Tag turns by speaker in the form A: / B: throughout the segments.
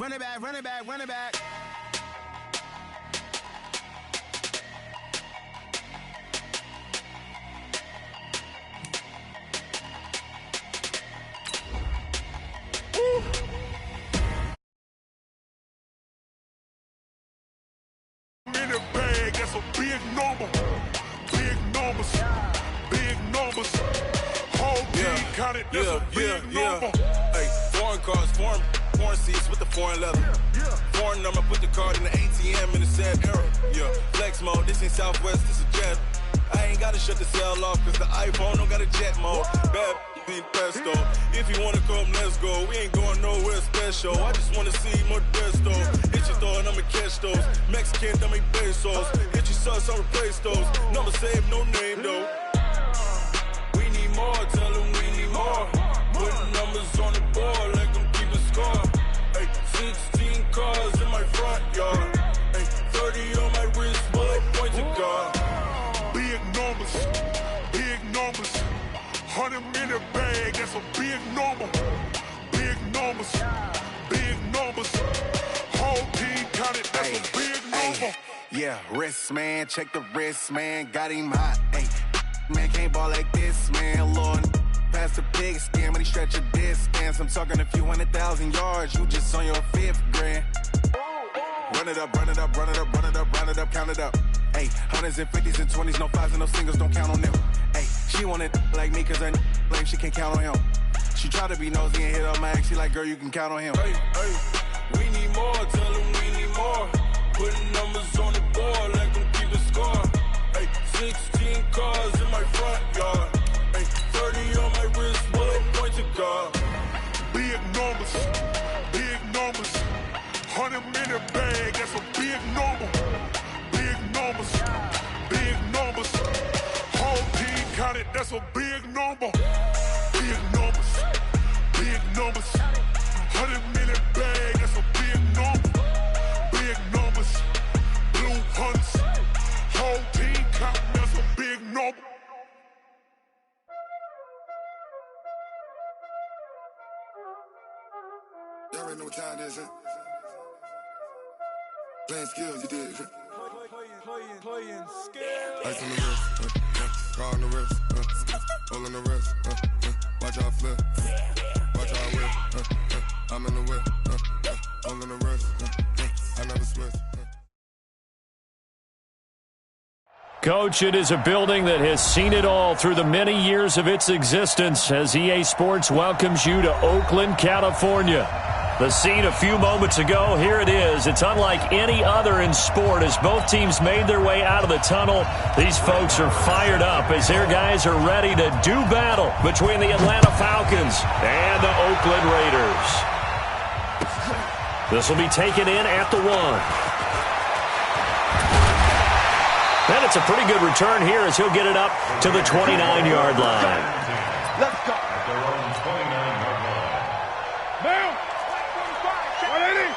A: Run it back, run it back, run it back.
B: In the bag, that's a big number. Big numbers, big numbers. Whole team counted, that's a big number.
C: Hey, foreign cars, foreign seats with the foreign leather. Foreign number, put the card in the ATM in the sad era. Yeah, flex mode, this ain't Southwest, this is jet. I ain't gotta shut the cell off, cause the iPhone don't got a jet mode. Bad be pesto. If you wanna come, let's go. We ain't going nowhere special. I just wanna see Modesto. Hit your thought, I'ma catch those. Mexican, dummy pesos. Hit your sus, I'll replace those. Number saved, no name though. We need more, tell them we need more. Putting numbers on the board like I'm keeping score. Hey, 16 cars in my front yard. Hey, 30 on my wrist, bullet point to God.
B: Big numbers, big numbers. 100 in the bag, that's a big number. Big numbers, big numbers. Whole team counted, that's a big number.
D: Yeah, wrist, man, check the wrist, man. Got him hot, ayy. Man, can't ball like this, man. Lord, past the pig skin, when he stretch a distance. I'm talking a few 100,000 yards, you just on your 5th grand. Run it up, run it up, run it up, run it up, run it up, count it up. Ayy, 100s and 50s and 20s, no 5s and no singles, don't count on them. Ayy, she want it like me, cause her lame, she can't count on him. She try to be nosy and hit up my ex, she like, girl, you can count on him.
C: Hey, hey, we need more, tell them we need more. Putting numbers on the board like I'm keeping score. Hey, 16 cars in my front yard. Hey, 30 on my wrist, bullet point to God.
B: Big numbers, big numbers. 100 in the bag, that's a big number. Big numbers, big numbers. Whole team counted, that's a big number. Big numbers, big numbers. 100 in the bag, that's a big number. Big numbers, blue hunts. Whole team counting, that's a big number.
E: Y'all already know what time it is, huh? Playing skills, you did.
C: Playing skills.
E: Ice on the wrist, car on the wrist, hole in the wrist, watch out flip, watch out whip, I'm in the whip, hole in the wrist, I never switch.
F: Coach, it is a building that has seen it all through the many years of its existence as EA Sports welcomes you to Oakland, California. The scene a few moments ago, here it is. It's unlike any other in sport as both teams made their way out of the tunnel. These folks are fired up as their guys are ready to do battle between the Atlanta Falcons and the Oakland Raiders. This will be taken in at the 1. And it's a pretty good return here as he'll get it up to the 29-yard line.
E: Let's go.
G: At their own 29-yard line.
B: Now, 180.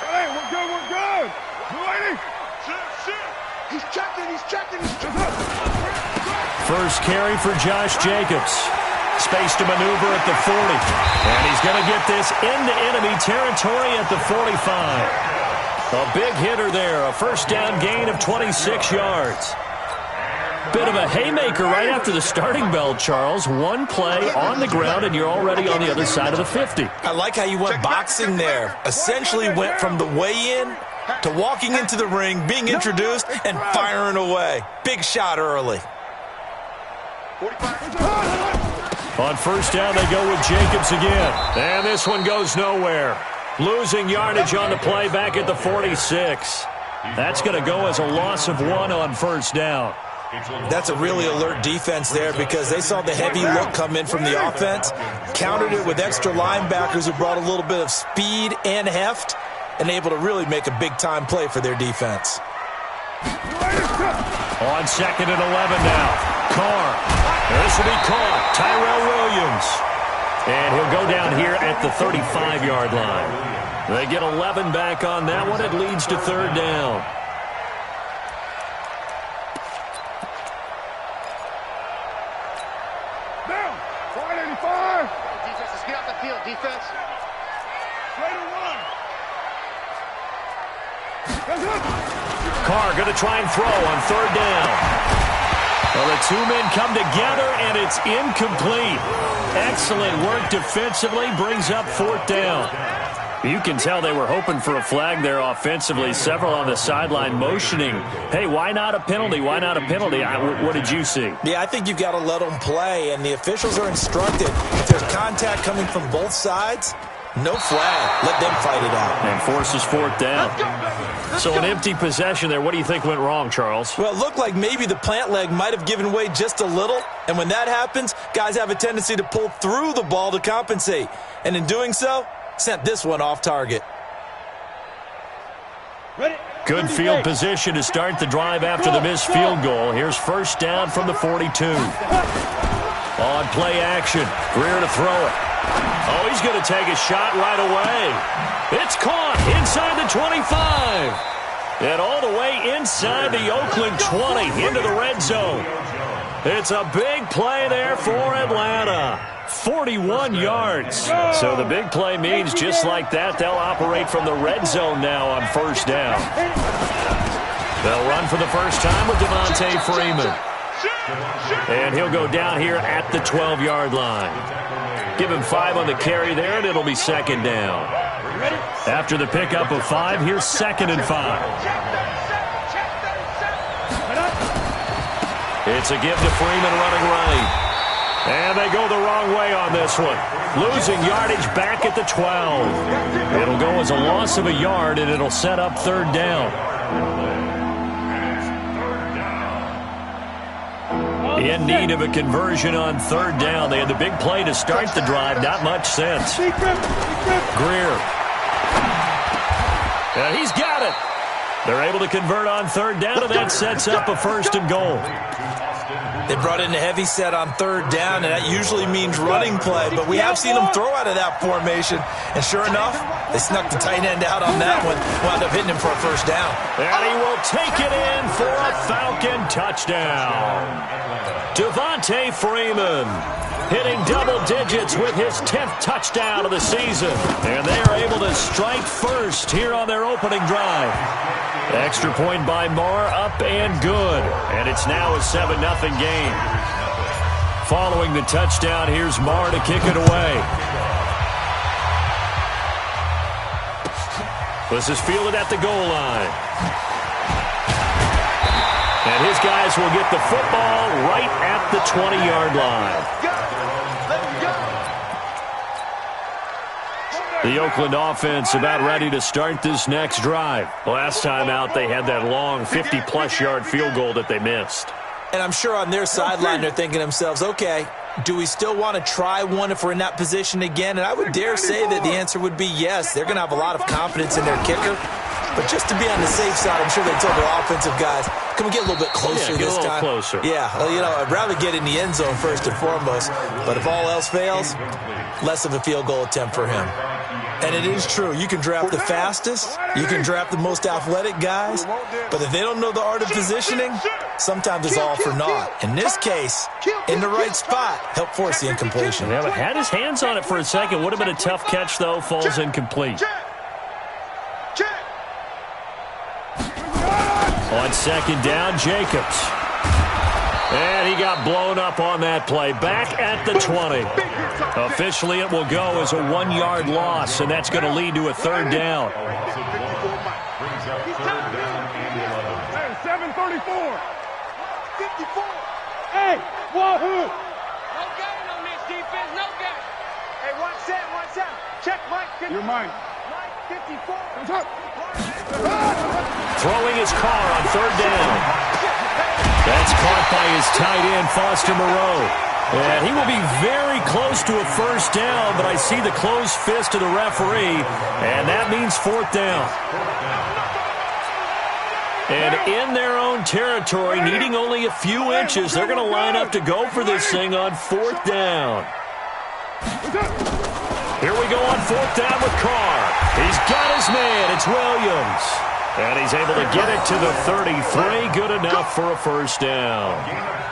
B: Hey, we're good, we're good. 280.
E: He's checking.
F: First carry for Josh Jacobs. Space to maneuver at the 40. And he's going to get this into enemy territory at the 45. A big hitter there, a first down gain of 26 yards. Bit of a haymaker right after the starting bell, Charles. One play on the ground, and you're already on the other side of the 50.
H: I like how you went boxing there. Essentially went from the weigh-in to walking into the ring, being introduced, and firing away. Big shot early.
F: On first down, they go with Jacobs again. And this one goes nowhere. Losing yardage on the play back at the 46. That's going to go as a loss of 1 on first down.
H: That's a really alert defense there because they saw the heavy look come in from the offense, countered it with extra linebackers who brought a little bit of speed and heft, and able to really make a big-time play for their defense.
F: On second and 11 now. Carr. This will be caught. Tyrell Williams. And he'll go down here at the 35-yard line. They get 11 back on that one. It leads to third down.
B: Down. 185.
E: Defense, let's get off the field, defense.
B: Ready to run.
F: Carr going to try and throw on third down. Well, the two men come together, and it's incomplete. Excellent work defensively, brings up fourth down. You can tell they were hoping for a flag there offensively. Several on the sideline motioning, hey, why not a penalty? Why not a penalty? What did you see?
H: Yeah, I think you've got to let them play, and the officials are instructed. If there's contact coming from both sides, no flag. Let them fight it out.
F: And forces fourth down. So an empty possession there. What do you think went wrong, Charles?
H: Well, it looked like maybe the plant leg might have given way just a little, and when that happens, guys have a tendency to pull through the ball to compensate. And in doing so, sent this one off target.
F: Good field position to start the drive after the missed field goal. Here's first down from the 42. On play action, Greer to throw it. Oh, he's going to take a shot right away. It's caught inside the 25. And all the way inside the Oakland 20 into the red zone. It's a big play there for Atlanta. 41 yards. So the big play means just like that, they'll operate from the red zone now on first down. They'll run for the first time with Devontae Freeman. And he'll go down here at the 12-yard line. Give him 5 on the carry there, and it'll be second down. After the pickup of 5, here's second and 5. It's a give to Freeman running right. And they go the wrong way on this one. Losing yardage back at the 12. It'll go as a loss of a yard, and it'll set up third down. In need of a conversion on third down. They had the big play to start the drive. Not much sense. Greer. And he's got it. They're able to convert on third down, and that sets up a first and goal.
H: They brought in a heavy set on third down, and that usually means running play, but we have seen them throw out of that formation. And sure enough, they snuck the tight end out on that one, wound up hitting him for a first down.
F: And he will take it in for a Falcon touchdown. Devontae Freeman hitting double digits with his 10th touchdown of the season. And they are able to strike first here on their opening drive. Extra point by Marr, up and good. And it's now a 7-0 game. Following the touchdown, here's Marr to kick it away. This is fielded at the goal line. And his guys will get the football right at the 20-yard line. The Oakland offense about ready to start this next drive. Last time out, they had that long 50-plus yard field goal that they missed.
H: And I'm sure on their sideline they're thinking to themselves, okay, do we still want to try one if we're in that position again? And I would dare say that the answer would be yes. They're going to have a lot of confidence in their kicker. But just to be on the safe side, I'm sure they told their offensive guys, can we get a little bit closer this time?
F: Closer.
H: Yeah, well, you know, I'd rather get in the end zone first and foremost. But if all else fails, less of a field goal attempt for him. And it is true. You can draft the fastest. You can draft the most athletic guys. But if they don't know the art of positioning, sometimes it's all for naught. In this case, in the right spot, help force the incompletion.
F: Yeah, but had his hands on it for a second. Would have been a tough catch, though. Falls incomplete. On second down, Jacobs. And he got blown up on that play. Back at the 20. Officially, it will go as a 1-yard loss, and that's going to lead to a third down.
A: 7:34. 54. Hey, wahoo! No gain on this defense, no gain. Hey, watch that. Check Mike. You're mine. Mike 54. Comes up.
F: Throwing his car on third down. That's caught by his tight end, Foster Moreau. And he will be very close to a first down, but I see the closed fist of the referee, and that means fourth down. And in their own territory, needing only a few inches, they're going to line up to go for this thing on fourth down. Here we go on fourth down with Carr. He's got his man. It's Williams. And he's able to get it to the 33. Good enough for a first down.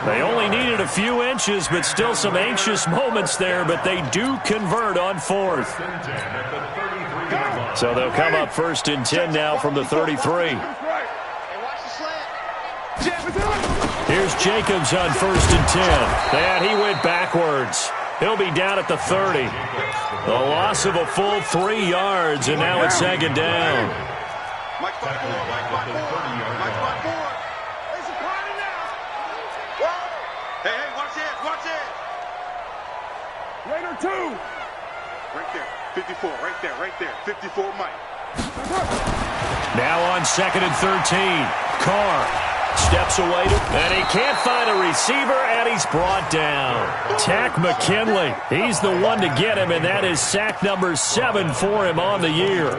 F: They only needed a few inches, but still some anxious moments there, but they do convert on fourth. So they'll come up 1st and 10 now from the 33. Here's Jacobs on 1st and 10. And he went backwards. He'll be down at the 30. The loss of a full 3 yards, and now it's 2nd down.
A: Hey, watch it. Raider 2. Right there. 54, right there. 54, Mike.
F: Now on 2nd and 13. Carr steps away, and he can't find a receiver, and he's brought down. Tack McKinley, he's the one to get him, and that is sack number 7 for him on the year.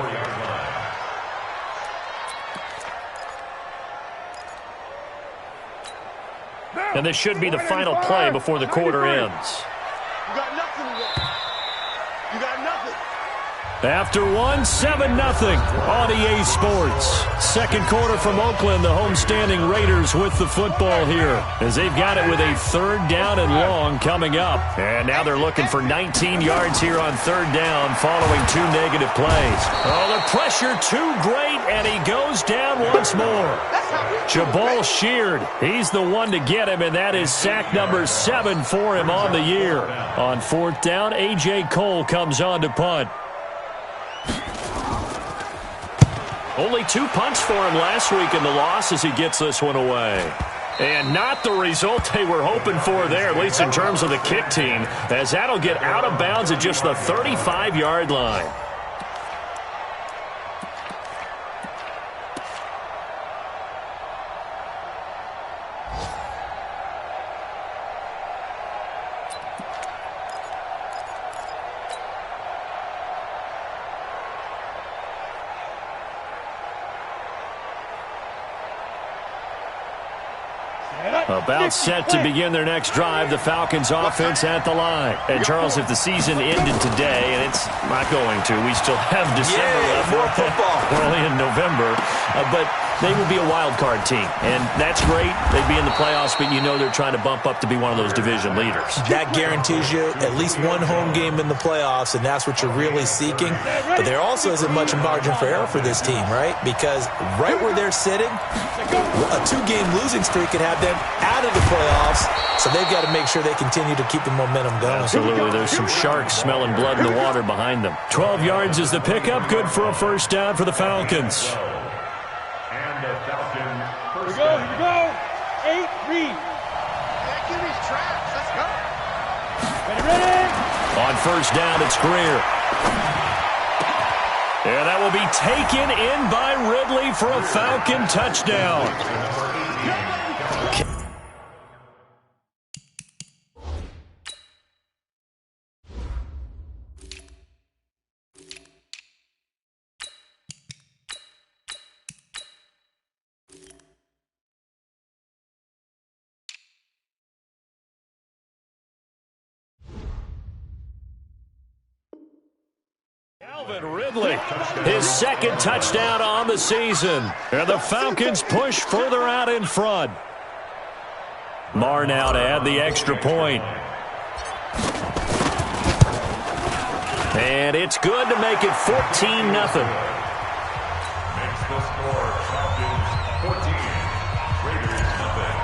F: And this should be the final play before the quarter ends.
A: You got nothing. You got nothing.
F: After 1, 7-0 on EA Sports. Second quarter from Oakland, the homestanding Raiders with the football here as they've got it with a 3rd down and long coming up. And now they're looking for 19 yards here on 3rd down following 2 negative plays. Oh, the pressure too great, and he goes down once more. Jabal Sheard, he's the one to get him, and that is sack number 7 for him on the year. On 4th down, A.J. Cole comes on to punt. Only 2 punts for him last week in the loss as he gets this one away. And not the result they were hoping for there, at least in terms of the kick team, as that'll get out of bounds at just the 35-yard line. About set to begin their next drive, the Falcons offense at the line. And Charles, if the season ended today, and it's not going to, we still have December left.
H: More football.
F: We're only in November, but they would be a wild card team, and that's great. They'd be in the playoffs, but you know they're trying to bump up to be one of those division leaders.
H: That guarantees you at least 1 home game in the playoffs, and that's what you're really seeking. But there also isn't much margin for error for this team, right? Because right where they're sitting, a 2-game losing streak could have them out of the playoffs, so they've got to make sure they continue to keep the momentum going.
F: Absolutely. There's some sharks smelling blood in the water behind them. 12 yards is the pickup. Good for a 1st down for the Falcons.
G: And the Falcons first
A: Here we go. 8 read. Give me traps. Let's go. Ready.
F: On 1st down, it's Greer. And that will be taken in by Ridley for a Falcon touchdown. Ridley, his 2nd touchdown on the season. And the Falcons push further out in front. Marr now to add the extra point. And it's good to make it 14-0.
G: Makes the score Falcons 14, Raiders nothing.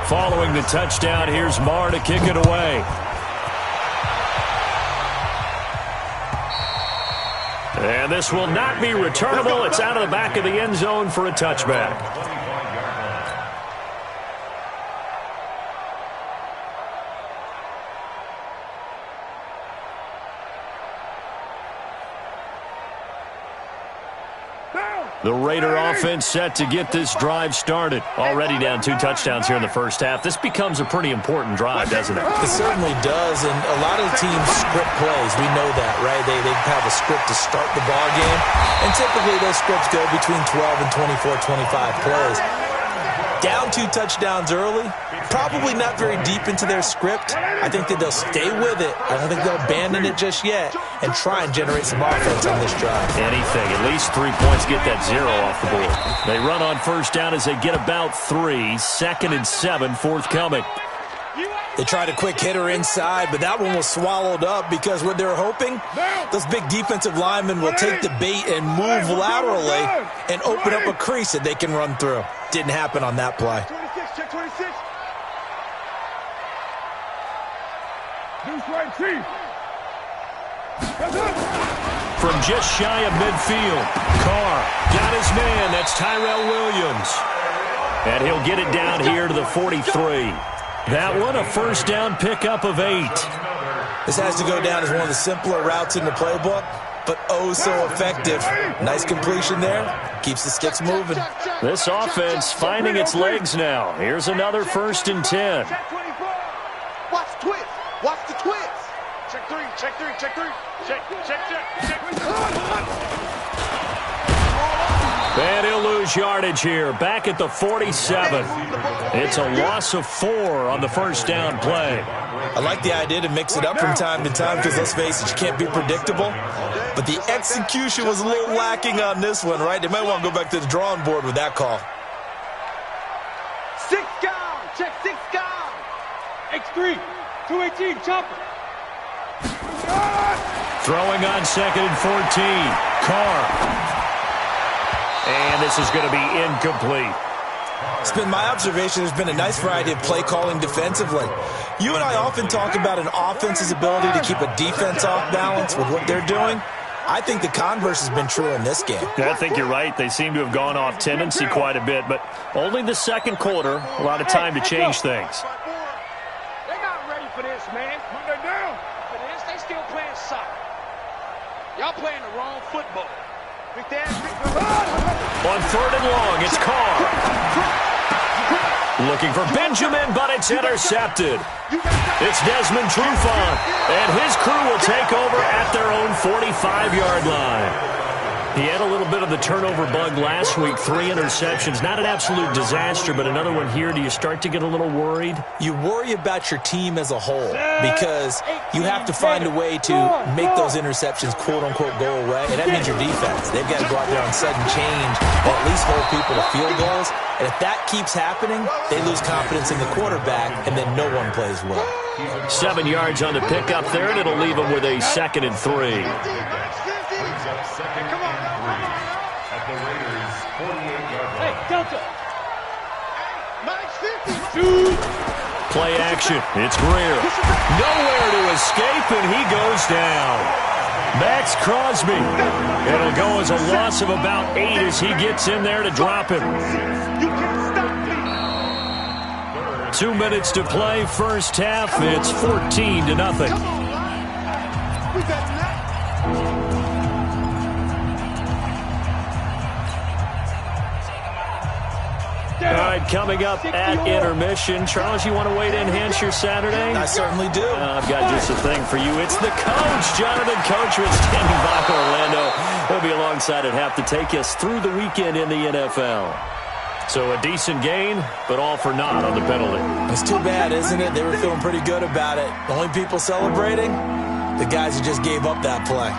F: Following the touchdown, here's Marr to kick it away. And this will not be returnable. It's out of the back of the end zone for a touchback. The Raider offense set to get this drive started. Already down 2 touchdowns here in the first half. This becomes a pretty important drive, doesn't it?
H: It certainly does, and a lot of the teams script plays. We know that, right? They have a script to start the ball game, and typically those scripts go between 12 and 24, 25 plays. Down 2 touchdowns early, probably not very deep into their script. I think that they'll stay with it. I don't think they'll abandon it just yet and try and generate some offense on this drive.
F: Anything. At least 3 points, get that 0 off the board. They run on 1st down as they get about 3. 2nd and 7 forthcoming.
H: They tried a quick hitter inside, but that one was swallowed up because what they're hoping, those big defensive linemen will take the bait and move laterally and open up a crease that they can run through. Didn't happen on that play.
A: 26, check 26. Deuce right, Chief.
F: From just shy of midfield, Carr got his man. That's Tyrell Williams. And he'll get it down here to the 43. That one, a first down pickup of 8.
H: This has to go down as one of the simpler routes in the playbook, but oh so effective. Nice completion there. Keeps the sticks moving.
F: This offense finding its legs now. Here's another 1st and 10.
A: Check 24. Watch the twist. Watch the twist. Check 3, check 3, check 3. Check.
F: And he'll lose yardage here. Back at the 47. It's a loss of 4 on the first down play.
H: I like the idea to mix it up from time to time because, let's face it, you can't be predictable. But the execution was a little lacking on this one, right? They might want to go back to the drawing board with that call.
A: 6 gone. Check 6 gone. X3. 218. Chopper.
F: Throwing on 2nd and 14. Carr. And this is going to be incomplete.
H: It's been my observation there's been a nice variety of play calling defensively. You and I often talk about an offense's ability to keep a defense off balance with what they're doing. I think the converse has been true in this game.
F: I think you're right. They seem to have gone off tendency quite a bit, but only the second quarter, a lot of time to change things.
A: They're not ready for this, man. When they're down for this, they still playing soccer. Y'all playing the wrong football.
F: On 3rd and long, it's Carr. Looking for Benjamin, but it's intercepted. It's Desmond Trufant, and his crew will take over at their own 45-yard line. He had a little bit of the turnover bug last week, 3 interceptions. Not an absolute disaster, but another one here. Do you start to get a little worried?
H: You worry about your team as a whole because you have to find a way to make those interceptions, quote-unquote, go away. And that means your defense. They've got to go out there on sudden change and at least hold people to field goals. And if that keeps happening, they lose confidence in the quarterback, and then no one plays well.
F: 7 yards on the pickup there, and it'll leave them with a 2nd and 3.
A: Delta.
F: Play action. It's Greer. Nowhere to escape, and he goes down. Max Crosby. It'll go as a loss of about 8 as he gets in there to drop him. 2 minutes to play, first half. It's 14-0. All right, coming up at intermission. Charles, you want to wait to enhance your Saturday?
H: I certainly do.
F: I've got just a thing for you. It's the coach, Jonathan Coachman, standing by Orlando. He'll be alongside at half to take us through the weekend in the NFL. So a decent gain, but all for naught on the penalty.
H: It's too bad, isn't it? They were feeling pretty good about it. The only people celebrating, the guys who just gave up that play.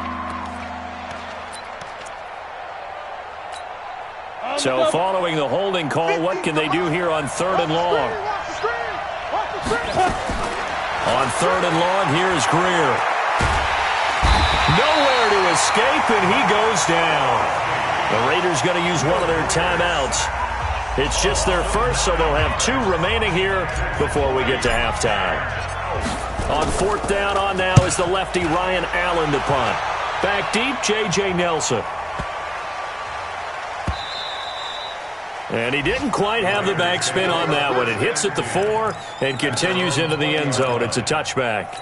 F: So following the holding call, what can they do here on 3rd and long? On 3rd and long, here's Greer. Nowhere to escape, and he goes down. The Raiders going to use one of their timeouts. It's just their first, so they'll have 2 remaining here before we get to halftime. On 4th down on now is the lefty Ryan Allen to punt. Back deep, J.J. Nelson. And he didn't quite have the backspin on that one. It hits at the 4 and continues into the end zone. It's a touchback.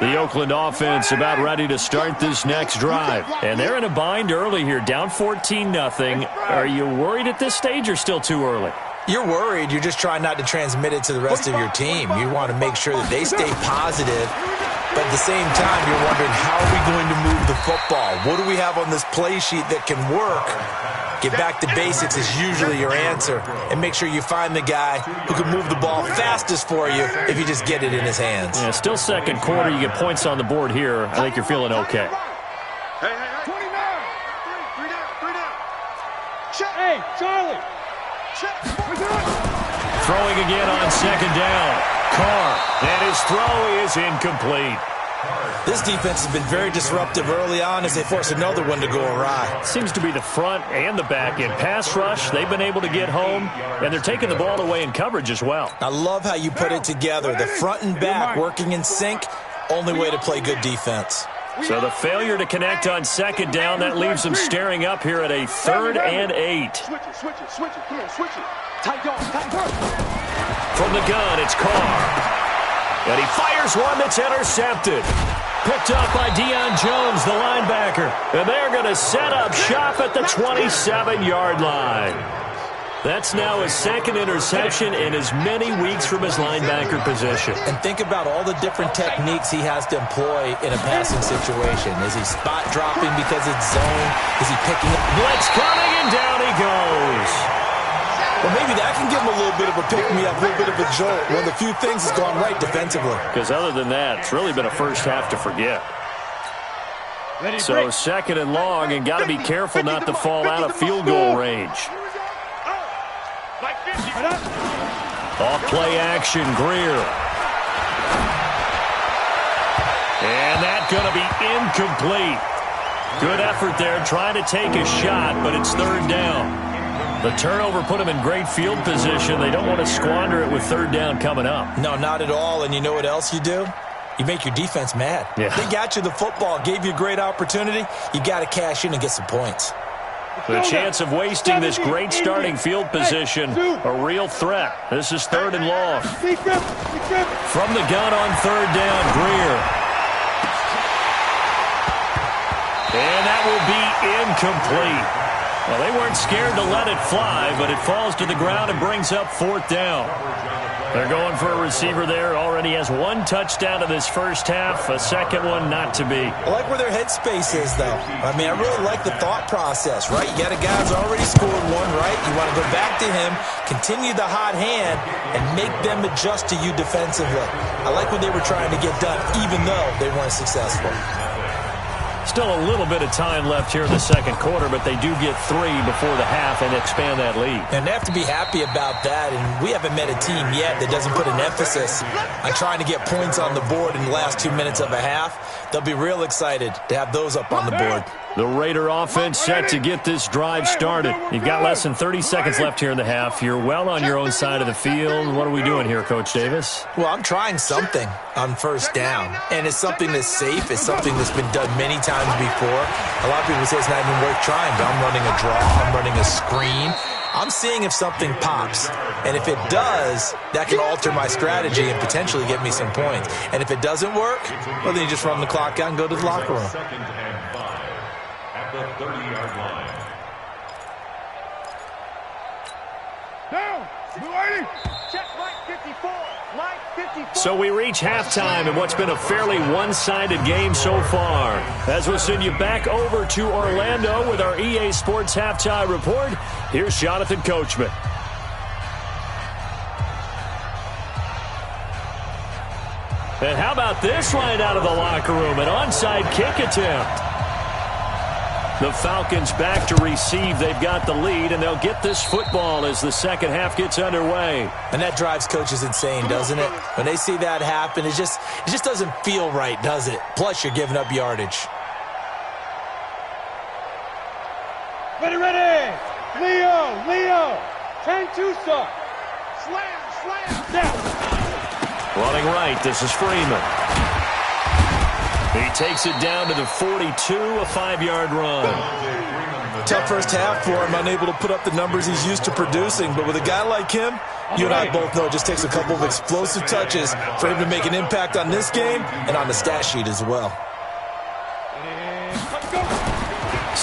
F: The Oakland offense about ready to start this next drive. And they're in a bind early here, down 14-0. Are you worried at this stage or still too early?
H: You're worried. You're just trying not to transmit it to the rest of your team. You want to make sure that they stay positive. But at the same time, you're wondering, how are we going to move the football? What do we have on this play sheet that can work? Get back to basics is usually your answer. And make sure you find the guy who can move the ball fastest for you if you just get it in his hands.
F: Yeah, still second quarter. You get points on the board here. I think you're feeling okay.
A: Hey, 29. 3 down. Hey, Charlie.
F: Throwing again on second down. Carr, and his throw is incomplete.
H: This defense has been very disruptive early on as they force another one to go awry.
F: Seems to be the front and the back end. Pass rush, they've been able to get home, and they're taking the ball away in coverage as well.
H: I love how you put it together. The front and back working in sync, only way to play good defense.
F: So the failure to connect on second down, that leaves them staring up here at a 3rd and 8.
A: Switch it. Come on, switch it. Tight dog.
F: From the gun, it's Carr. And he fires one that's intercepted. Picked up by Deion Jones, the linebacker. And they're going to set up shop at the 27-yard line. That's now his 2nd interception in as many weeks from his linebacker position.
H: And think about all the different techniques he has to employ in a passing situation. Is he spot dropping because it's zone? Is he picking up?
F: Blitz coming, and down he goes.
H: Well, maybe that can give him a little bit of a pick-me-up, a little bit of a jolt. One of the few things that's gone right defensively.
F: Because other than that, it's really been a first half to forget. So 2nd and long, and got to be careful not to fall out of field goal range. Off play action, Greer. And that's going to be incomplete. Good effort there, trying to take a shot, but it's 3rd down. The turnover put them in great field position. They don't want to squander it with 3rd down coming up.
H: No, not at all. And you know what else you do? You make your defense mad.
F: Yeah.
H: They got you the football, gave you a great opportunity. You got to cash in and get some points.
F: The chance of wasting this great starting field position, a real threat. This is 3rd and long. From the gun on 3rd down, Greer. And that will be incomplete. Well, they weren't scared to let it fly, but it falls to the ground and brings up 4th down. They're going for a receiver there. Already has 1 touchdown in this first half, a 2nd one not to be.
H: I like where their headspace is, though. I mean, I really like the thought process, right? You got a guy who's already scored 1, right? You want to go back to him, continue the hot hand, and make them adjust to you defensively. I like what they were trying to get done, even though they weren't successful.
F: Still a little bit of time left here in the 2nd quarter, but they do get 3 before the half and expand that lead.
H: And they have to be happy about that, and we haven't met a team yet that doesn't put an emphasis on trying to get points on the board in the last 2 minutes of a half. They'll be real excited to have those up on the board.
F: The Raider offense set to get this drive started. You've got less than 30 seconds left here in the half. You're well on your own side of the field. What are we doing here, Coach Davis?
H: Well, I'm trying something on 1st down, and it's something that's safe. It's something that's been done many times before. A lot of people say it's not even worth trying, but I'm running a draw. I'm running a screen. I'm seeing if something pops, and if it does, that can alter my strategy and potentially get me some points. And if it doesn't work, well, then you just run the clock out and go to the locker room.
G: At the 30-yard line.
A: Down. Check Mike 54. Mike 54.
F: So we reach halftime in what's been a fairly one-sided game so far. As we'll send you back over to Orlando with our EA Sports Halftime Report, here's Jonathan Coachman. And how about this right out of the locker room? An onside kick attempt. The Falcons back to receive. They've got the lead, and they'll get this football as the 2nd half gets underway.
H: And that drives coaches insane, doesn't it? When they see that happen, it just doesn't feel right, does it? Plus, you're giving up yardage.
A: Ready. Leo. 10-2, sir. Slam. Down.
F: Running right, this is Freeman. He takes it down to the 42, a 5-yard run.
H: Tough first half for him, unable to put up the numbers he's used to producing. But with a guy like him, you and I both know it just takes a couple of explosive touches for him to make an impact on this game and on the stat sheet as well.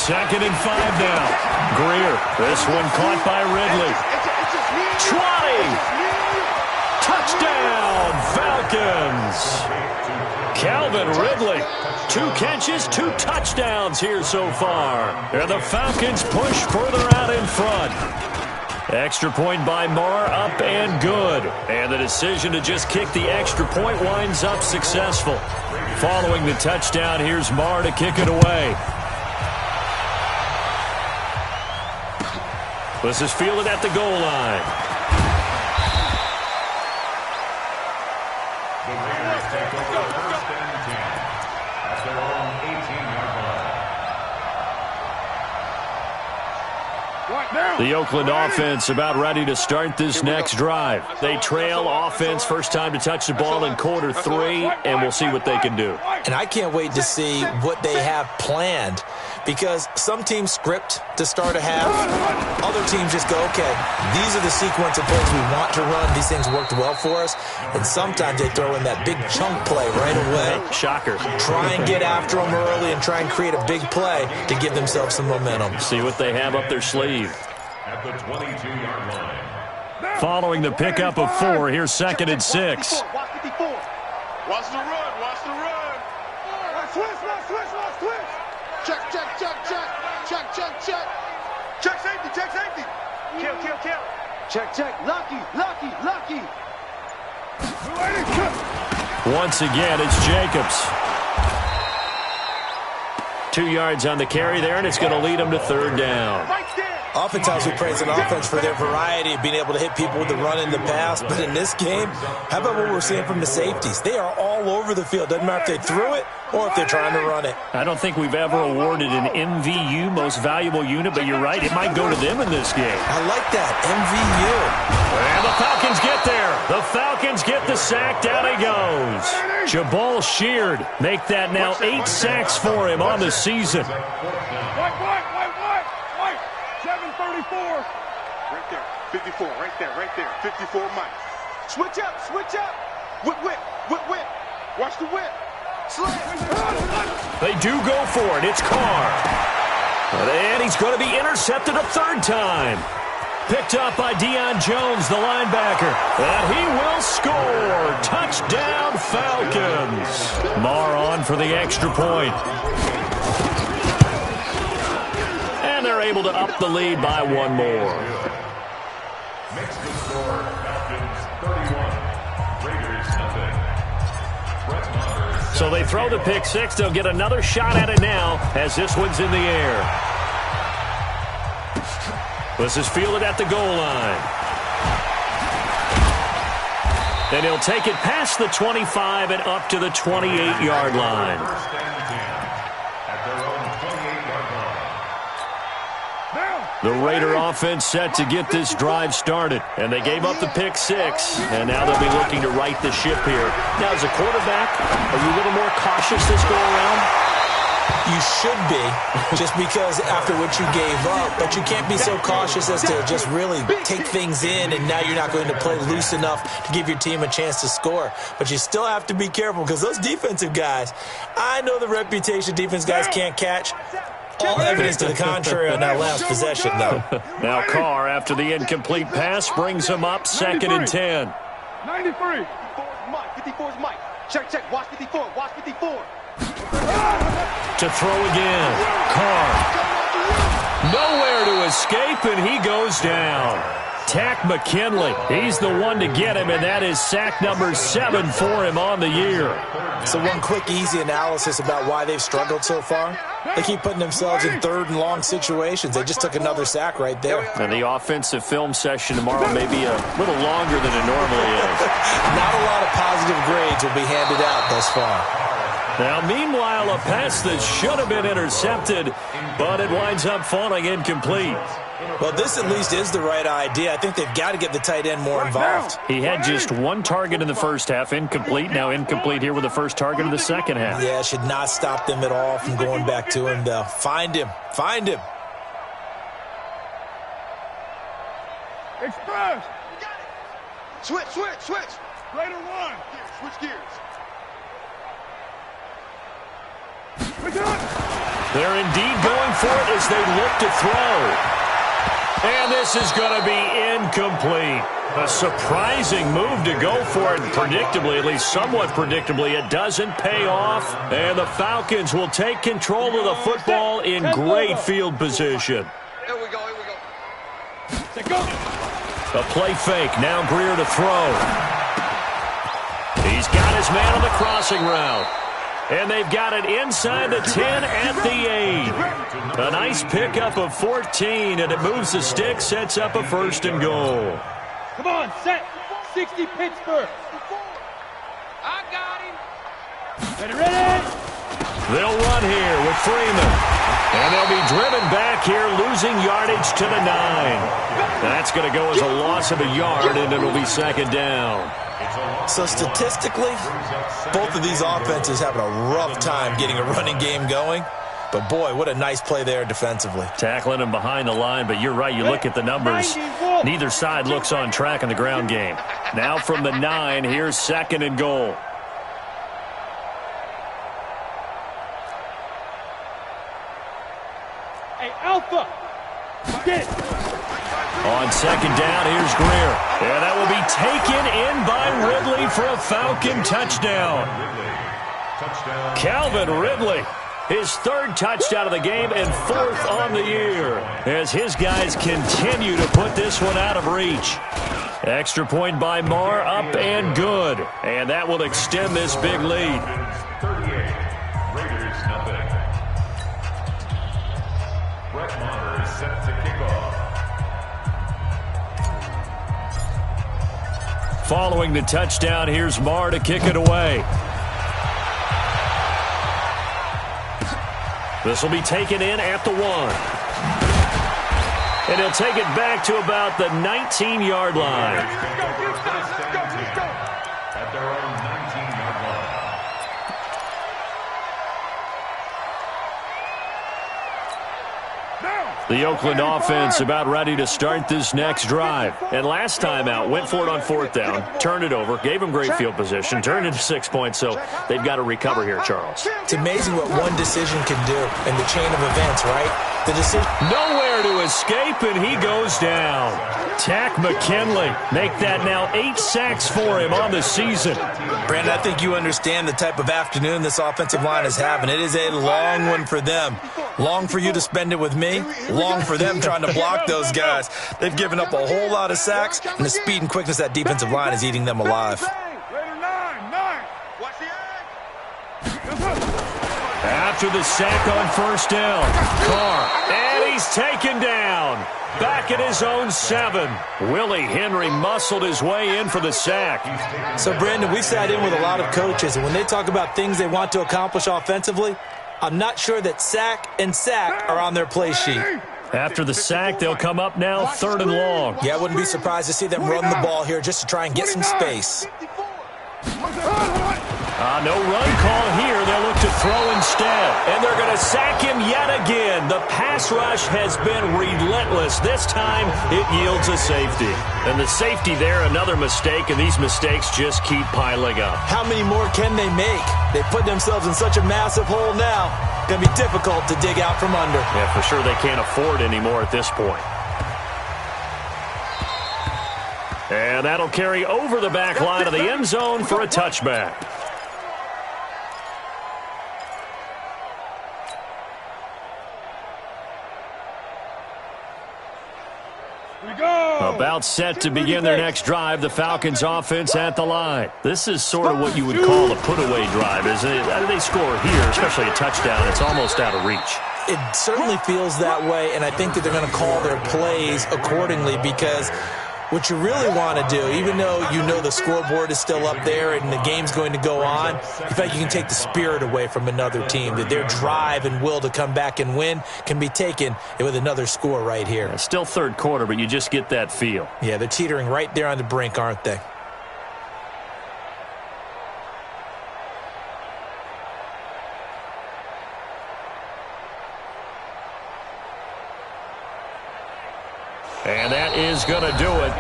F: 2nd and 5 now. Greer, this one caught by Ridley. 20! Touchdown, Falcons! Calvin Ridley, 2 catches, 2 touchdowns here so far. And the Falcons push further out in front. Extra point by Marr, up and good. And the decision to just kick the extra point winds up successful. Following the touchdown, here's Marr to kick it away. This is fielded at the goal line.
G: The Raiders take over first and 10 at their own 18-yard line.
F: The Oakland offense about ready to start this next drive. They trail offense first time to touch the ball in quarter 3, and we'll see what they can do.
H: And I can't wait to see what they have planned, because some teams script to start a half. Other teams just go, okay, these are the sequence of plays we want to run. These things worked well for us. And sometimes they throw in that big chunk play right away.
F: Shocker.
H: Try and get after them early and try and create a big play to give themselves some momentum.
F: See what they have up their sleeve.
G: At the 22-yard line.
F: Following the pickup of 4, here's 2nd and 6.
A: Watch the run. Watch the run. Switch. Check. Check safety. Kill. Check. Lucky.
F: Once again, it's Jacobs. 2 yards on the carry there, and it's going to lead them to 3rd down.
H: Oftentimes we praise an offense for their variety of being able to hit people with the run in the pass. But in this game, how about what we're seeing from the safeties? They are all over the field. Doesn't matter if they threw it or if they're trying to run it.
F: I don't think we've ever awarded an MVU, most valuable unit, but you're right, it might go to them in this game.
H: I like that, MVU.
F: And the Falcons get there. The Falcons get the sack. Down he goes. Jabal Sheard make that now 8 sacks for him on the season.
A: White. 734. Right there. 54. Right there. 54 Mike. Switch up. Whip. Watch the whip.
F: They do go for it. It's Carr. And he's going to be intercepted a 3rd time. Picked up by Deion Jones, the linebacker. And he will score. Touchdown, Falcons. Marr on for the extra point. And they're able to up the lead by 1 more.
G: Makes the score Falcons 31, Raiders nothing.
F: So they throw the pick 6. They'll get another shot at it now as this one's in the air. This is fielded at the goal line. And he'll take it past the 25 and up to the 28-yard line.
G: First and 10 at their own 28-yard line.
F: The Raider offense set to get this drive started. And they gave up the pick 6. And now they'll be looking to right the ship here. Now, as a quarterback, are you a little more cautious this go around?
H: You should be, just because after what you gave up. But you can't be so cautious as to just really take things in, and now you're not going to play loose enough to give your team a chance to score. But you still have to be careful, because those defensive guys, I know the reputation defense guys can't catch. All evidence to the contrary on that last possession, though.
F: Now Carr, after the incomplete pass, brings him up 2nd and 10.
A: 93. 54's Mike. Check. Watch 54.
F: To throw again. Carr. Nowhere to escape, and he goes down. Tack McKinley. He's the one to get him, and that is sack number 7 for him on the year.
H: So one quick, easy analysis about why they've struggled so far. They keep putting themselves in 3rd and long situations. They just took another sack right there.
F: And the offensive film session tomorrow may be a little longer than it normally is.
H: Not a lot of positive grades will be handed out thus far.
F: Now, meanwhile, a pass that should have been intercepted, but it winds up falling incomplete.
H: Well, this at least is the right idea. I think they've got to get the tight end more involved.
F: He had just 1 target in the first half, incomplete. Now incomplete here with the first target of the second half.
H: Yeah, it should not stop them at all from going back to him, though. Find him.
A: Express. Switch. Raider 1. Switch gears.
F: They're indeed going for it as they look to throw. And this is going to be incomplete. A surprising move to go for it. Predictably, at least somewhat predictably, it doesn't pay off. And the Falcons will take control of the football in great field position.
A: Here we go.
F: A play fake. Now Greer to throw. He's got his man on the crossing route. And they've got it inside the 10 at the 8. A nice pickup of 14, and it moves the stick, sets up a 1st and goal.
A: Come on, set. 60 Pittsburgh. I got him. Ready?
F: They'll run here with Freeman. And they'll be driven back here, losing yardage to the 9. That's going to go as a loss of a yard, and it'll be 2nd down.
H: So statistically, both of these offenses having a rough time getting a running game going. But, boy, what a nice play there defensively.
F: Tackling him behind the line, but you're right. You look at the numbers. Neither side looks on track in the ground game. Now from the 9, here's 2nd and goal.
A: Hey, Alpha. Get it.
F: On 2nd down, here's Greer. And that will be taken in by Ridley for a Falcon touchdown. Calvin Ridley, his 3rd touchdown of the game and 4th on the year, as his guys continue to put this one out of reach. Extra point by Marr, up and good. And that will extend this big lead.
G: 38, Raiders nothing. Brett Maher is set to kick off.
F: Following the touchdown, here's Marr to kick it away. This will be taken in at the 1. And he'll take it back to about the 19-yard line.
G: At their own 19-yard line.
F: The Oakland offense about ready to start this next drive. And last time out, went for it on 4th down, turned it over, gave them great field position, turned into 6 points, so they've got to recover here, Charles.
H: It's amazing what one decision can do in the chain of events, right? The decision.
F: Nowhere to escape, and he goes down. Tack McKinley, make that now 8 sacks for him on the season.
H: Brandon, I think you understand the type of afternoon this offensive line is having. It is a long one for them. Long for you to spend it with me. Long for them trying to block those guys. They've given up a whole lot of sacks, and the speed and quickness of that defensive line is eating them alive.
F: After the sack on 1st down, Carr, and he's taken down. Back at his own 7. Willie Henry muscled his way in for the sack.
H: So, Brandon, we sat in with a lot of coaches, and when they talk about things they want to accomplish offensively, I'm not sure that sack and sack are on their play sheet.
F: After the sack, they'll come up now 3rd and long.
H: Yeah, I wouldn't be surprised to see them run the ball here just to try and get some space.
F: No run call here. They'll look to throw instead. And they're going to sack him yet again. The pass rush has been relentless. This time, it yields a safety. And the safety there, another mistake, and these mistakes just keep piling up.
H: How many more can they make? They put themselves in such a massive hole now. Going to be difficult to dig out from under.
F: Yeah, for sure they can't afford anymore at this point. And that'll carry over the back line of the end zone for a touchback. About set to begin their next drive, the Falcons offense at the line. This is sort of what you would call a put-away drive, isn't it? They score here, especially a touchdown. It's almost out of reach.
H: It certainly feels that way, and I think that they're going to call their plays accordingly because what you really want to do, even though you know the scoreboard is still up there and the game's going to go on, in fact, you can take the spirit away from another team, that their drive and will to come back and win can be taken with another score right here.
F: Yeah, still 3rd quarter, but you just get that feel.
H: Yeah, they're teetering right there on the brink, aren't they?
F: And that is going to do it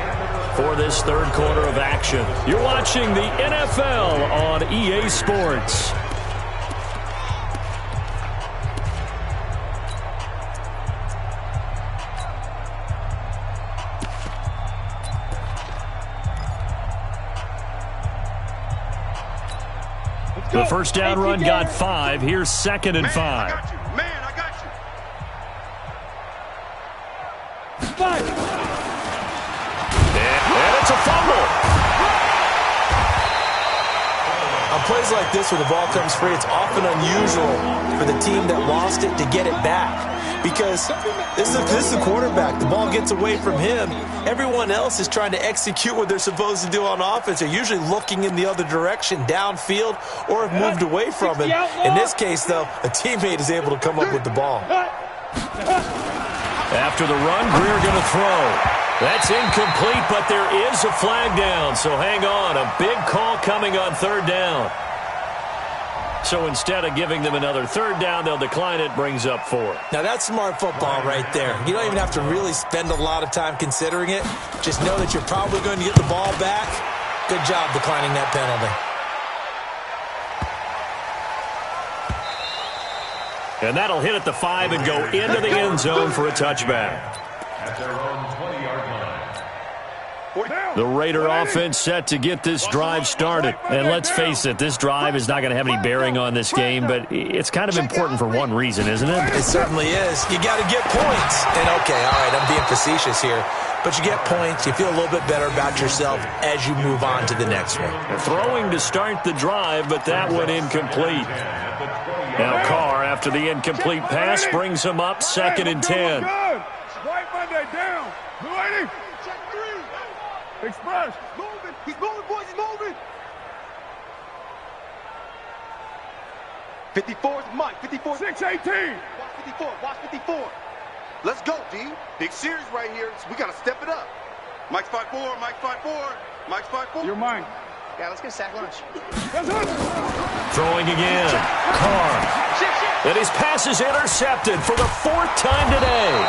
F: for this 3rd quarter of action. You're watching the NFL on EA Sports. The first down run got 5. Here's 2nd and 5.
H: A plays like this where the ball comes free, it's often unusual for the team that lost it to get it back. Because this is the quarterback. The ball gets away from him. Everyone else is trying to execute what they're supposed to do on offense. They're usually looking in the other direction, downfield, or have moved away from it. In this case, though, a teammate is able to come up with the ball.
F: After the run, Greer going to throw. That's incomplete, but there is a flag down. So hang on. A big call coming on third down. So instead of giving them another third down, they'll decline it, brings up 4.
H: Now, that's smart football right there. You don't even have to really spend a lot of time considering it. Just know that you're probably going to get the ball back. Good job declining that penalty.
F: And that'll hit at the 5 and go into the end zone for a touchback.
G: At their own 20-yard line.
F: The Raider offense set to get this drive started. And let's face it, this drive is not going to have any bearing on this game, but it's kind of important for one reason, isn't it?
H: It certainly is. You got to get points. And, okay, all right, I'm being facetious here. But you get points, you feel a little bit better about yourself as you move on to the next one.
F: Throwing to start the drive, but that one incomplete. Now Carr, after the incomplete pass, brings him up 2nd and 10.
A: White Monday down. Blue 80. Check 3. Express. Moving. He's moving, boys. He's moving. 54 is Mike. 54. 618. Watch 54. Watch 54. Let's go, D. Big series right here. We got to step it up. Mike's 5-4. Mike's 5-4. Mike's 5-4. You're mine. Yeah, let's get a sack lunch.
F: Throwing again. Carr. And his pass is intercepted for the 4th time today.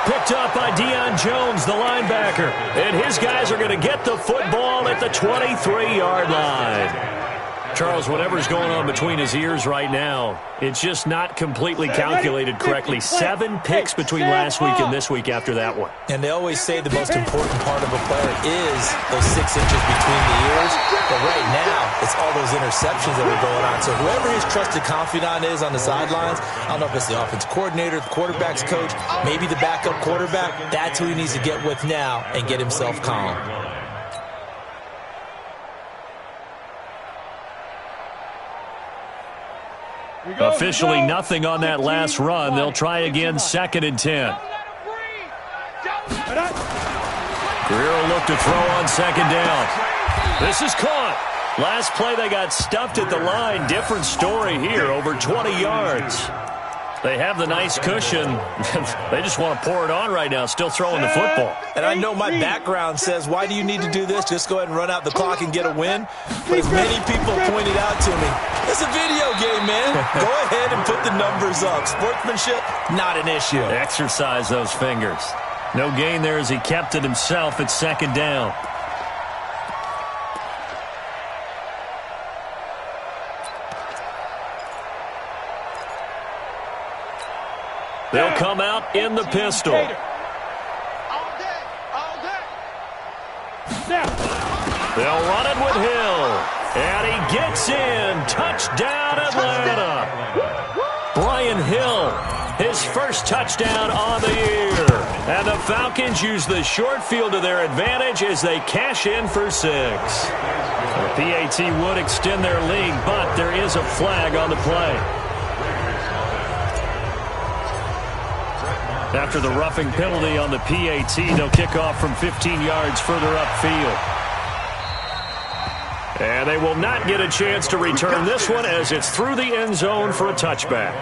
F: Picked up by Deion Jones, the linebacker. And his guys are going to get the football at the 23-yard line. Charles, whatever's going on between his ears right now, it's just not completely calculated correctly. 7 picks between last week and this week after that one.
H: And they always say the most important part of a player is those 6 inches between the ears. But right now, it's all those interceptions that are going on. So whoever his trusted confidant is on the sidelines, I don't know if it's the offense coordinator, the quarterback's coach, maybe the backup quarterback, that's who he needs to get with now and get himself calm.
F: Officially nothing on that last run. They'll try again, 2nd and 10. Greer will look to throw on 2nd down. This is caught. Last play they got stuffed at the line. Different story here, over 20 yards. They have the nice cushion. They just want to pour it on right now, still throwing the football.
H: And I know my background says, why do you need to do this? Just go ahead and run out the clock and get a win. But as many people pointed out to me, it's a video game, man. Go ahead and put the numbers up. Sportsmanship, not an issue.
F: Exercise those fingers. No gain there as he kept it himself at 2nd down. They'll come out in the pistol.
A: All day. All day.
F: They'll run it with Hill. And he gets in. Touchdown, Atlanta. Brian Hill, his first touchdown on the year. And the Falcons use the short field to their advantage as they cash in for 6. The PAT would extend their lead, but there is a flag on the play. After the roughing penalty on the PAT, they'll kick off from 15 yards further upfield. And they will not get a chance to return this one as it's through the end zone for a touchback.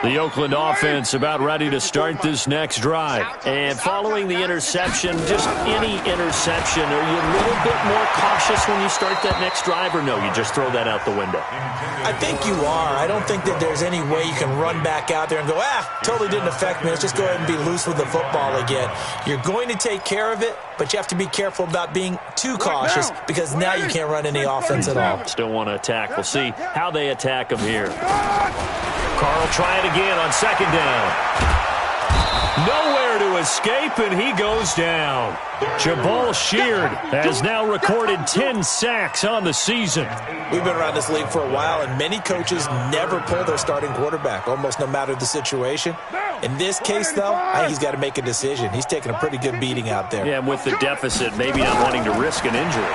F: The Oakland offense about ready to start this next drive. And following the interception, just any interception, are you a little bit more cautious when you start that next drive, or no, you just throw that out the window?
H: I think you are. I don't think that there's any way you can run back out there and go, totally didn't affect me. Let's just go ahead and be loose with the football again. You're going to take care of it, but you have to be careful about being too cautious because now you can't run any offense at all.
F: Still want to attack. We'll see how they attack them here. Carr will try it again on 2nd down. Nowhere to escape, and he goes down. Jabal Sheard has now recorded 10 sacks on the season.
H: We've been around this league for a while, and many coaches never pull their starting quarterback, almost no matter the situation. In this case, though, I think he's got to make a decision. He's taking a pretty good beating out there.
F: Yeah, and with the deficit, maybe not wanting to risk an injury.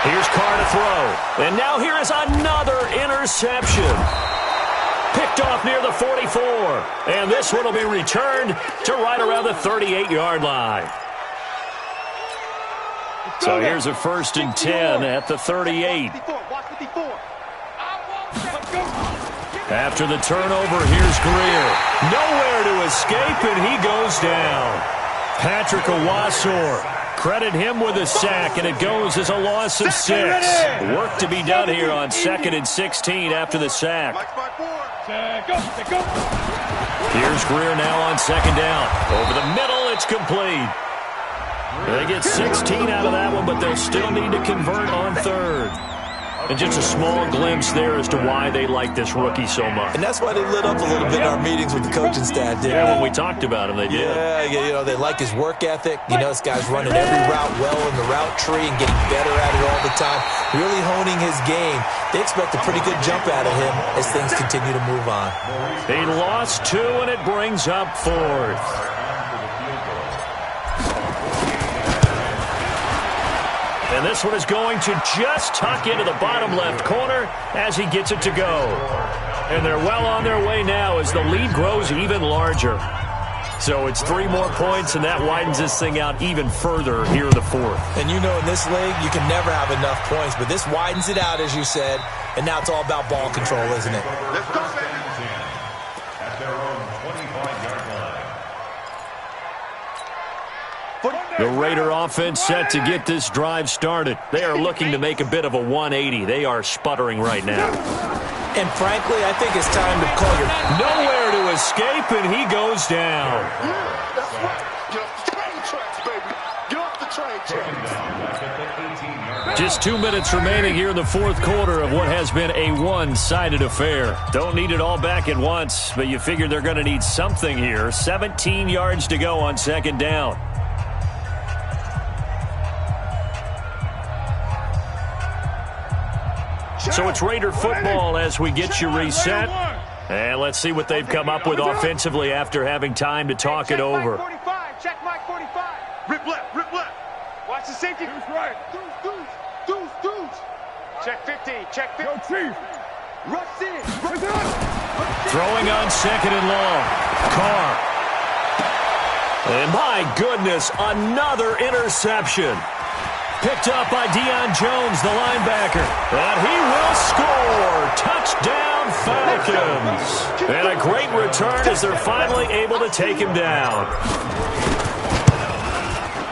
F: Here's Carr to throw. And now here is another interception. Picked off near the 44. And this one will be returned to right around the 38-yard line. So here's a 1st and 10 at the 38. After the turnover, here's Greer. Nowhere to escape, and he goes down. Patrick Owasor. Credit him with a sack, and it goes as a loss of 6. Work to be done here on 2nd and 16 after the sack. Here's Greer now on 2nd down. Over the middle, it's complete. They get 16 out of that one, but they'll still need to convert on 3rd. And just a small glimpse there as to why they like this rookie so much.
H: And that's why they lit up a little bit in our meetings with the coaching staff, didn't
F: Yeah,
H: they?
F: when we talked about him, they did.
H: Yeah, you know, they like his work ethic. You know, this guy's running every route well in the route tree and getting better at it all the time, really honing his game. They expect a pretty good jump out of him as things continue to move on.
F: He lost 2, and it brings up 4th. And this one is going to just tuck into the bottom left corner as he gets it to go. And they're well on their way now as the lead grows even larger. So it's 3 more points, and that widens this thing out even further here in the 4th.
H: And you know in this league, you can never have enough points, but this widens it out, as you said, and now it's all about ball control, isn't it?
B: Let's go, baby.
G: At their own 25-yard line.
F: The Raider offense set to get this drive started. They are looking to make a bit of a 180. They are sputtering right now.
H: And frankly, I think it's time to call your...
F: Nowhere to escape, and he goes down.
B: That's right. Get off the train tracks, baby. Get off the train tracks.
F: Just 2 minutes remaining here in the 4th quarter of what has been a one-sided affair. Don't need it all back at once, but you figure they're going to need something here. 17 yards to go on 2nd down. So it's Raider football as we get you reset. And let's see what they've come up with offensively after having time to talk it over.
A: Check Mike 45. Rip left, rip left. Watch the safety. Deuce right. Deuce. Check 15, check 15. Yo, Chief. Rush in.
F: Throwing on 2nd and long. Carr. And my goodness, another interception. Picked up by Deion Jones, the linebacker. And he will score. Touchdown, Falcons. And a great return as they're finally able to take him down.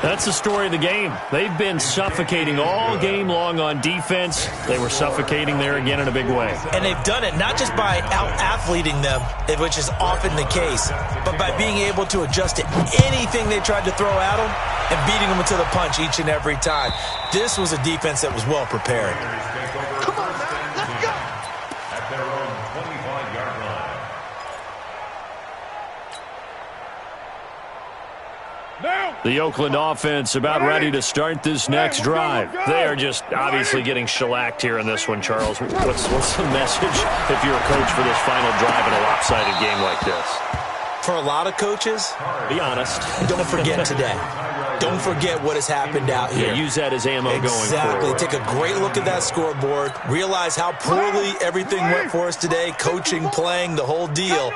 F: That's the story of the game. They've been suffocating all game long on defense. They were suffocating there again in a big way.
H: And they've done it not just by out-athleting them, which is often the case, but by being able to adjust to anything they tried to throw at them and beating them to the punch each and every time. This was a defense that was well prepared.
B: Come on, man. Let's go.
G: At their own 25-yard line.
F: The Oakland offense about ready to start this next drive. They are just obviously getting shellacked here in this one, Charles. What's the message if you're a coach for this final drive in a lopsided game like this?
H: For a lot of coaches,
F: be honest.
H: Don't forget today. Don't forget what has happened out here.
F: Yeah, use that as ammo going forward.
H: Exactly. Take a great look at that scoreboard. Realize how poorly everything went for us today. Coaching, playing, the whole deal.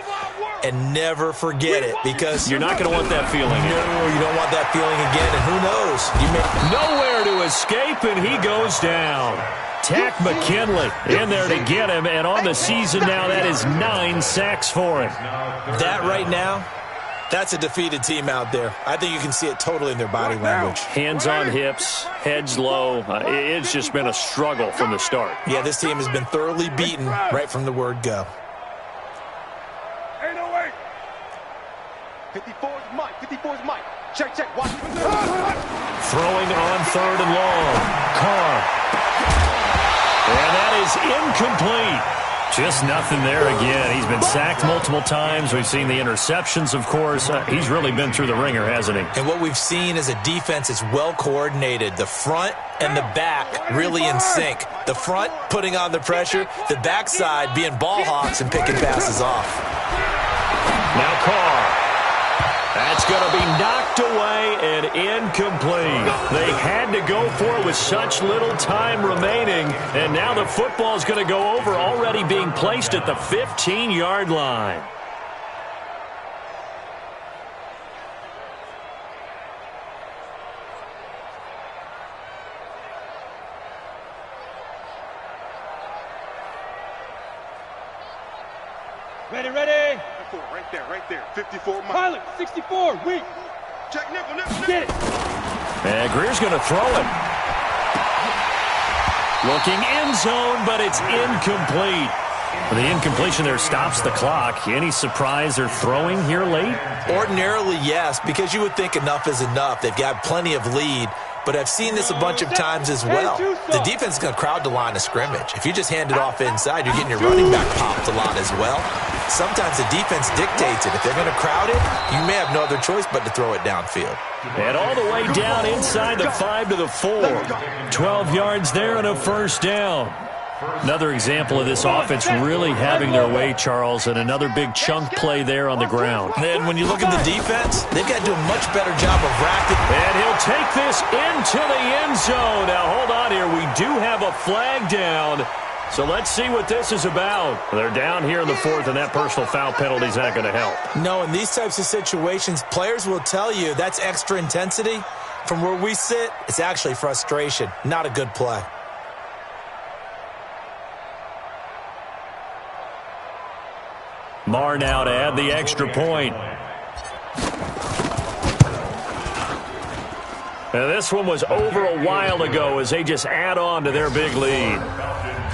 H: And never forget it, because
F: you're not going to want that feeling.
H: No, you don't want that feeling again. And who knows? You may
F: nowhere to escape, and he goes down. Tack McKinley in there to get him, and on the season now, that is 9 sacks for him.
H: That right now, that's a defeated team out there. I think you can see it totally in their body language.
F: Hands on hips, heads low. It's just been a struggle from the start.
H: Yeah, this team has been thoroughly beaten right from the word go.
A: 54's Mike. 54's Mike. Check. Watch.
F: Throwing on 3rd and long. Carr. And that is incomplete. Just nothing there again. He's been sacked multiple times. We've seen the interceptions, of course. He's really been through the ringer, hasn't he?
H: And what we've seen is a defense that's well coordinated. The front and the back really in sync. The front putting on the pressure. The backside being ball hawks and picking passes off.
F: Now Carr. That's going to be knocked away and incomplete. They had to go for it with such little time remaining, and now the football's going to go over, already being placed at the 15-yard line.
A: Ready, ready.
B: 54, right there. 54 miles.
A: Pilot, 64, weak.
B: Check nickel.
A: Get it.
F: And Greer's going to throw it. Looking end zone, but it's incomplete. The incompletion there stops the clock. Any surprise they're throwing here late?
H: Ordinarily, yes, because you would think enough is enough. They've got plenty of lead. But I've seen this a bunch of times as well. The defense is going to crowd the line of scrimmage. If you just hand it off inside, you're getting your running back popped a lot as well. Sometimes the defense dictates it. If they're going to crowd it, you may have no other choice but to throw it downfield.
F: And all the way down inside the 5 to the 4. 12 yards there and a first down. Another example of this offense really having their way, Charles, and another big chunk play there on the ground.
H: And then when you look at the defense, they've got to do a much better job of racking.
F: And he'll take this into the end zone. Now, hold on here. We do have a flag down. So let's see what this is about. They're down here in the 4th, and that personal foul penalty is not going to help.
H: No, in these types of situations, players will tell you that's extra intensity. From where we sit, it's actually frustration, not a good play.
F: Marr now to add the extra point. And this one was over a while ago as they just add on to their big lead.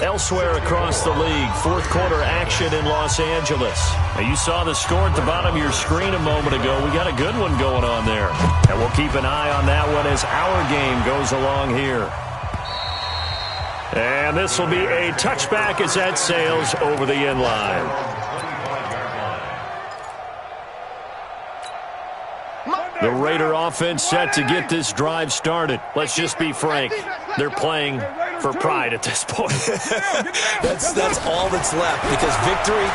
F: Elsewhere across the league, 4th quarter action in Los Angeles. Now you saw the score at the bottom of your screen a moment ago. We got a good one going on there. And we'll keep an eye on that one as our game goes along here. And this will be a touchback as that sails over the end line. The Raider offense set to get this drive started. Let's just be frank. They're playing for pride at this point.
H: That's all that's left, because victory,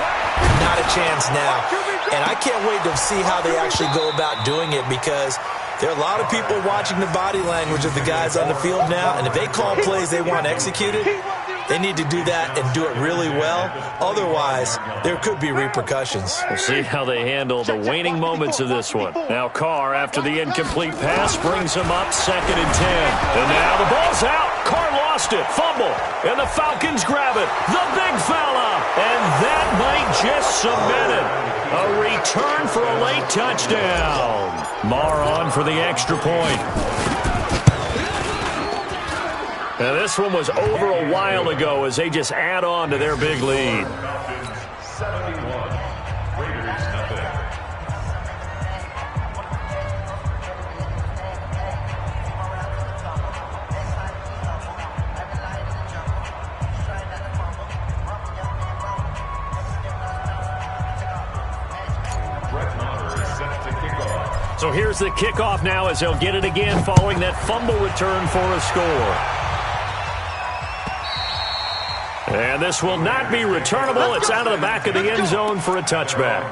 H: not a chance now. And I can't wait to see how they actually go about doing it, because there are a lot of people watching the body language of the guys on the field now, and if they call plays they want executed, they need to do that and do it really well. Otherwise, there could be repercussions.
F: We'll see how they handle the waning moments of this one. Now Carr, after the incomplete pass, brings him up 2nd and 10. And now the ball's out. Carr lost it. Fumble. And the Falcons grab it. The big fella. And that might just cement it. A return for a late touchdown. Marr on for the extra point. Now this one was over a while ago as they just add on to their big lead.
G: 71. Raiders nothing.
F: So here's the kickoff now as they'll get it again following that fumble return for a score. And this will not be returnable. It's out of the back of the end zone for a touchback.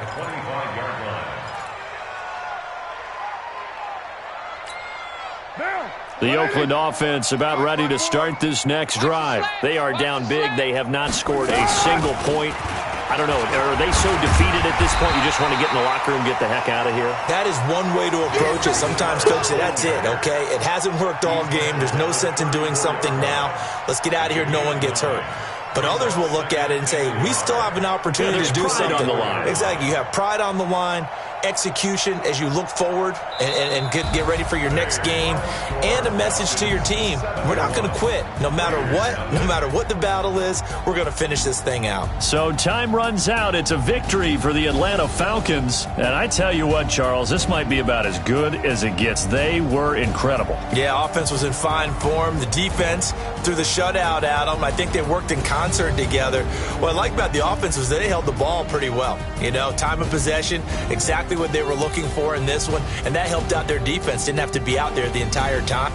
F: The Oakland offense about ready to start this next drive. They are down big. They have not scored a single point. I don't know. Are they so defeated at this point you just want to get in the locker room, get the heck out of here?
H: That is one way to approach it. Sometimes coaches say, that's it, okay? It hasn't worked all game. There's no sense in doing something now. Let's get out of here. No one gets hurt. But others will look at it and say, we still have an opportunity to do something.
F: On the line.
H: Exactly. You have pride on the line, execution as you look forward and get ready for your next game, and a message to your team. We're not going to quit. No matter what the battle is, we're going to finish this thing out.
F: So time runs out. It's a victory for the Atlanta Falcons. And I tell you what, Charles, this might be about as good as it gets. They were incredible.
H: Yeah, offense was in fine form. The defense threw the shutout at them. I think they worked in concert together. What I like about the offense was that they held the ball pretty well. You know, time of possession, exactly what they were looking for in this one, and that helped out their defense. Didn't have to be out there the entire time.